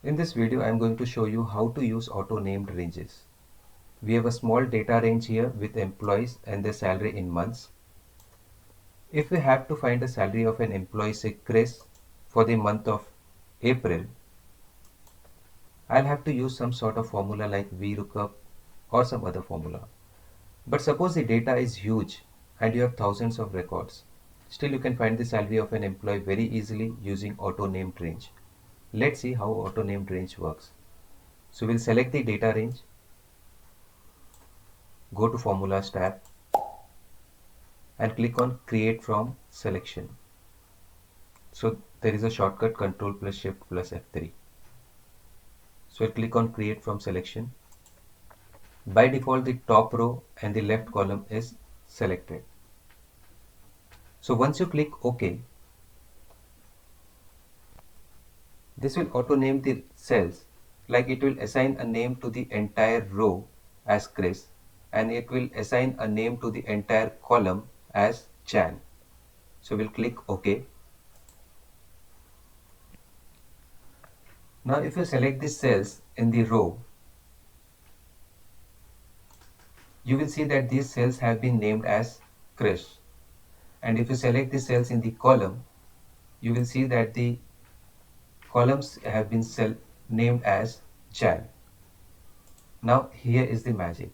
In this video, I am going to show you how to use auto-named ranges. We have a small data range here with employees and their salary in months. If we have to find the salary of an employee, say Chris, for the month of April, I'll have to use some sort of formula like VLOOKUP or some other formula. But suppose the data is huge and you have thousands of records. Still, you can find the salary of an employee very easily using auto-named range. Let's see how auto-named range works. So we'll select the data range, go to Formulas tab and click on Create from Selection. So there is a shortcut Ctrl plus Shift plus F3. So I'll click on Create from Selection. By default, the top row and the left column is selected. So once you click OK, this will auto-name the cells, like it will assign a name to the entire row as Chris and it will assign a name to the entire column as Jan. So we'll click OK. Now if you select the cells in the row, you will see that these cells have been named as Chris. And if you select the cells in the column, you will see that the columns have been named as Jan. Now here is the magic.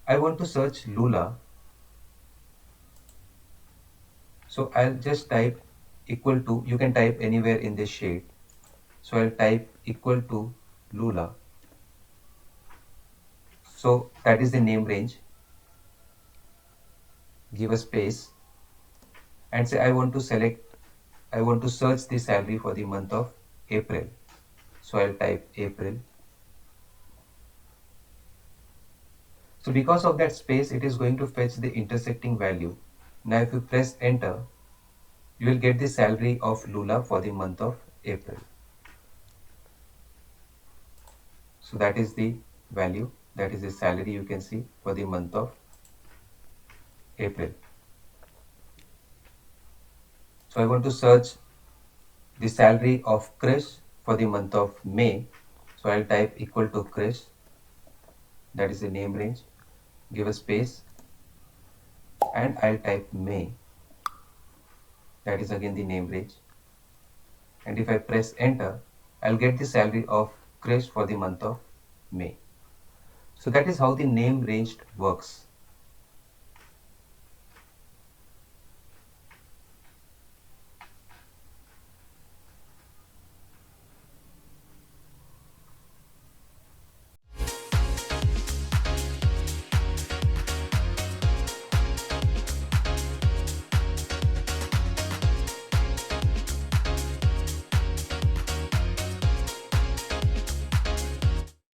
I want to search Lula. So I'll just type equal to, you can type anywhere in this shade. So I'll type equal to Lula. So that is the name range. Give a space and say I want to search the salary for the month of April. So I'll type April. So because of that space, it is going to fetch the intersecting value. Now if you press enter, you will get the salary of Lula for the month of April. So that is the value, that is the salary you can see for the month of April. So I want to search the salary of Chris for the month of May. So I'll type equal to Chris, that is the name range, give a space and I'll type May, that is again the name range. And if I press enter, I'll get the salary of Chris for the month of May. So that is how the name range works.